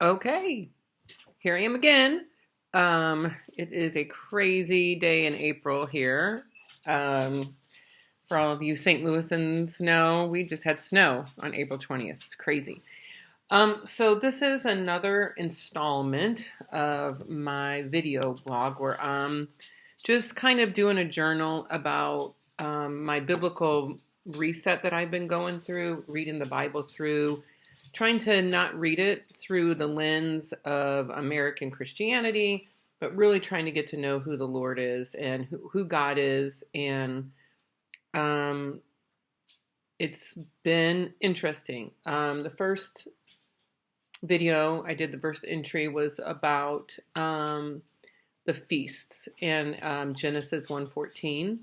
Okay, here I am again. It is a crazy day in April here. Um, for all of you St. Louisans know, we just had snow on April 20th. It's crazy. So this is another installment of my video blog where I'm just kind of doing a journal about my biblical reset that I've been going through, reading the Bible through, trying to not read it through the lens of American Christianity, but really trying to get to know who the Lord is and who God is. And um, it's been interesting. The first video I did, the first entry was about the feasts in Genesis 1:14.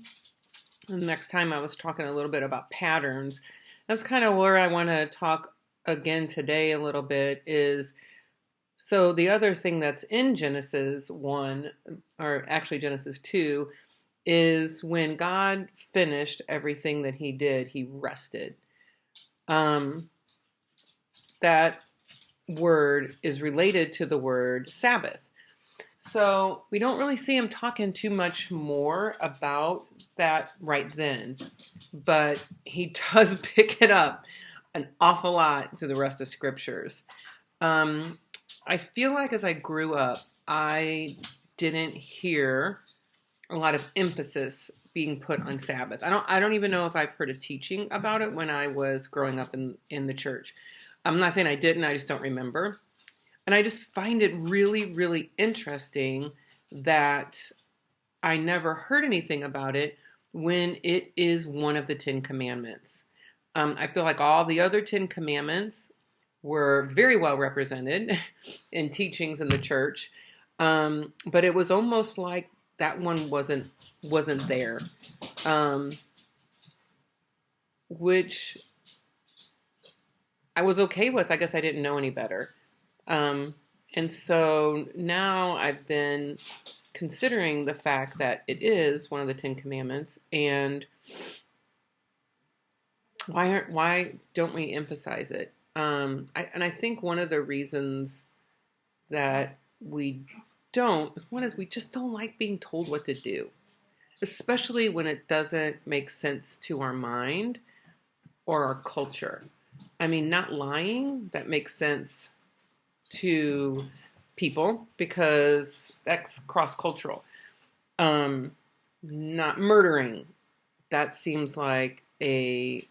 And the next time I was talking a little bit about patterns. That's kind of where I want to talk again today a little bit is, so the other thing that's in Genesis 1, or actually Genesis 2, is when God finished everything that he did, he rested. That word is related to the word Sabbath. So we don't really see him talking too much more about that right then, but he does pick it up an awful lot through the rest of scriptures. I feel like as I grew up, I didn't hear a lot of emphasis being put on Sabbath. I don't even know if I've heard a teaching about it when I was growing up in the church. I'm not saying I didn't, I just don't remember. And I just find it really, really interesting that I never heard anything about it when it is one of the 10 Commandments. I feel like all the other 10 Commandments were very well represented in teachings in the church, but it was almost like that one wasn't there, which I was okay with. I guess I didn't know any better. And so now I've been considering the fact that it is one of the 10 Commandments, and why don't we emphasize it? I think one of the reasons that we don't, one is we just don't like being told what to do, especially when it doesn't make sense to our mind or our culture. I mean, not lying, that makes sense to people because that's cross-cultural. Not murdering, that seems like a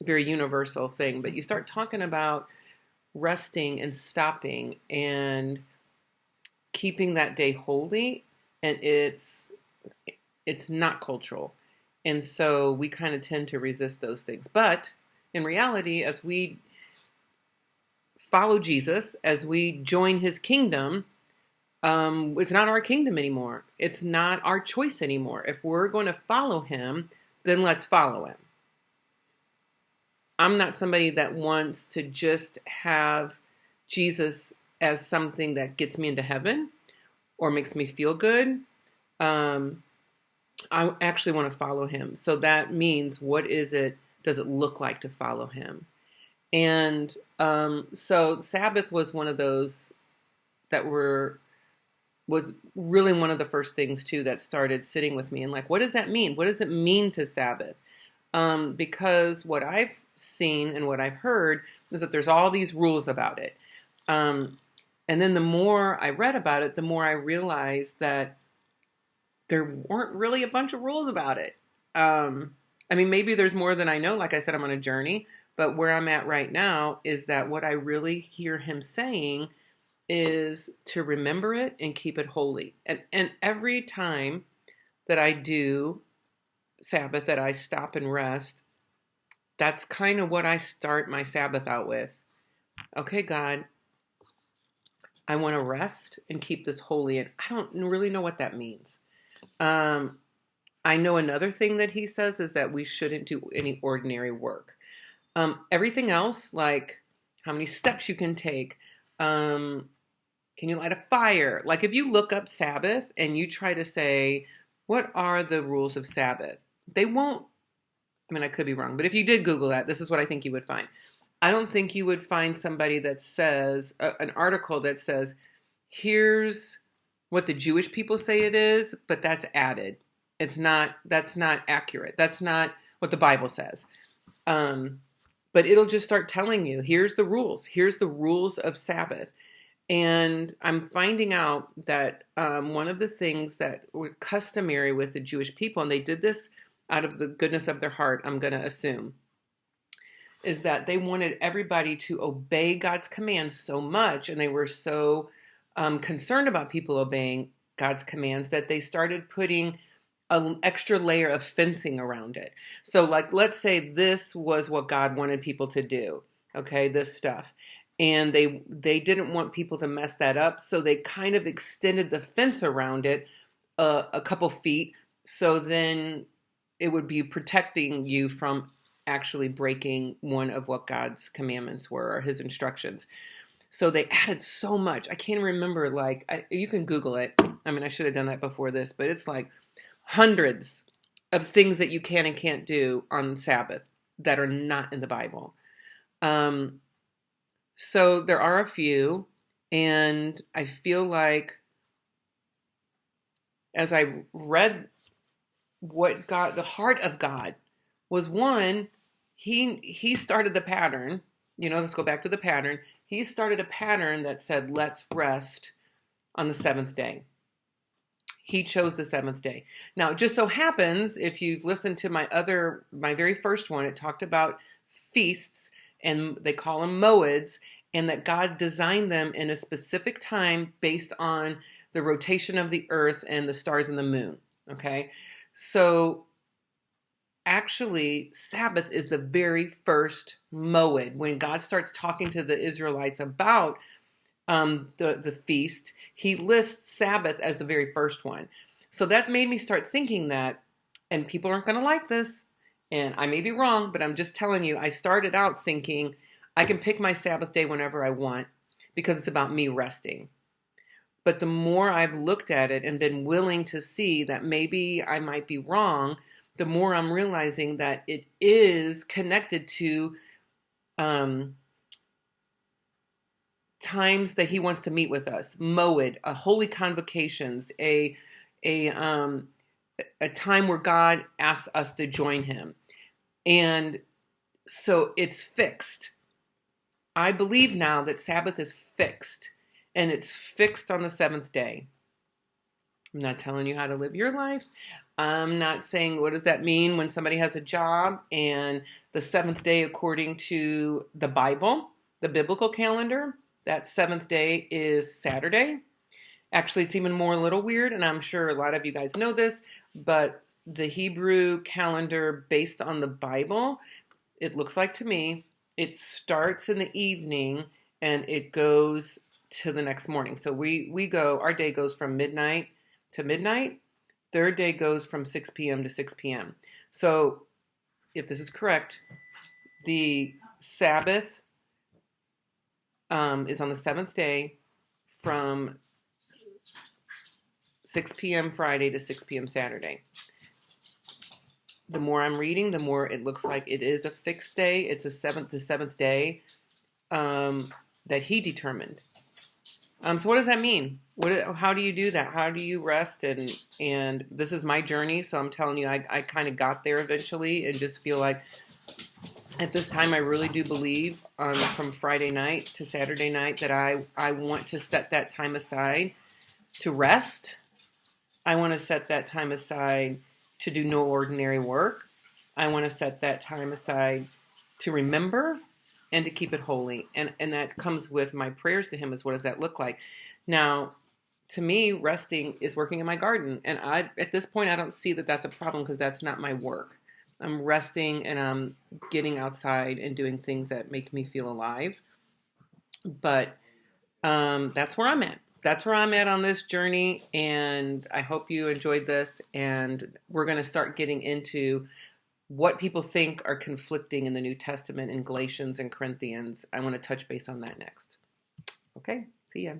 very universal thing. But you start talking about resting and stopping and keeping that day holy, and it's not cultural. And so we kind of tend to resist those things. But in reality, as we follow Jesus, as we join his kingdom, it's not our kingdom anymore. It's not our choice anymore. If we're going to follow him, then let's follow him. I'm not somebody that wants to just have Jesus as something that gets me into heaven or makes me feel good. I actually want to follow him. So that means, what does it look like to follow him? And so Sabbath was one of those that was really one of the first things too that started sitting with me, and like, what does that mean? What does it mean to Sabbath? Because what I've seen and what I've heard is that there's all these rules about it. And then the more I read about it, the more I realized that there weren't really a bunch of rules about it. I mean, maybe there's more than I know. Like I said, I'm on a journey. But where I'm at right now is that what I really hear him saying is to remember it and keep it holy. And every time that I do Sabbath, that I stop and rest, that's kind of what I start my Sabbath out with. Okay, God, I want to rest and keep this holy. And I don't really know what that means. I know another thing that he says is that we shouldn't do any ordinary work. Everything else, like how many steps you can take, can you light a fire? Like if you look up Sabbath and you try to say, what are the rules of Sabbath? They won't, I mean, I could be wrong, but if you did Google that, this is what I think you would find. I don't think you would find somebody that says, an article that says, here's what the Jewish people say it is, but that's added. That's not accurate. That's not what the Bible says. But it'll just start telling you, here's the rules. Here's the rules of Sabbath. And I'm finding out that one of the things that were customary with the Jewish people, and they did this out of the goodness of their heart, I'm going to assume, is that they wanted everybody to obey God's commands so much, and they were so concerned about people obeying God's commands that they started putting an extra layer of fencing around it. So, like, let's say this was what God wanted people to do, okay, this stuff. And they didn't want people to mess that up, so they kind of extended the fence around it a couple feet, so then it would be protecting you from actually breaking one of what God's commandments were, or his instructions. So they added so much. I can't remember, like, you can Google it. I mean, I should have done that before this, but it's like hundreds of things that you can and can't do on Sabbath that are not in the Bible. So there are a few, and I feel like as I read what God, the heart of God was, one, he started the pattern. Let's go back to the pattern. He started a pattern that said, let's rest on the seventh day. He chose the seventh day. Now, it just so happens, if you've listened to my very first one, it talked about feasts, and they call them moeds, and that God designed them in a specific time based on the rotation of the earth and the stars and the moon. Okay? So actually, Sabbath is the very first moed. When God starts talking to the Israelites about the feast, he lists Sabbath as the very first one. So that made me start thinking that, and people aren't going to like this, and I may be wrong, but I'm just telling you, I started out thinking I can pick my Sabbath day whenever I want because it's about me resting. But the more I've looked at it and been willing to see that maybe I might be wrong, the more I'm realizing that it is connected to times that he wants to meet with us. Moed, a holy convocations, a time where God asks us to join him. And so it's fixed. I believe now that Sabbath is fixed, and it's fixed on the seventh day. I'm not telling you how to live your life. I'm not saying what does that mean when somebody has a job and the seventh day, according to the Bible, the biblical calendar, that seventh day is Saturday. Actually, it's even more a little weird, and I'm sure a lot of you guys know this, but the Hebrew calendar based on the Bible, it looks like to me, it starts in the evening and it goes to the next morning. So our day goes from midnight to midnight. Their day goes from 6 p.m. to 6 p.m. So if this is correct, the Sabbath is on the seventh day from 6 p.m. Friday to 6 p.m. Saturday. The more I'm reading, the more it looks like it is a fixed day. It's the seventh day that he determined. So what does that mean? How do you do that? How do you rest? And this is my journey, so I'm telling you, I kind of got there eventually, and just feel like at this time I really do believe from Friday night to Saturday night that I want to set that time aside to rest. I want to set that time aside to do no ordinary work. I want to set that time aside to remember and to keep it holy. And that comes with my prayers to him, is what does that look like? Now, to me, resting is working in my garden. And at this point, I don't see that that's a problem, because that's not my work. I'm resting and I'm getting outside and doing things that make me feel alive. But that's where I'm at. That's where I'm at on this journey, and I hope you enjoyed this, and we're going to start getting into what people think are conflicting in the New Testament in Galatians and Corinthians. I want to touch base on that next. Okay, see ya.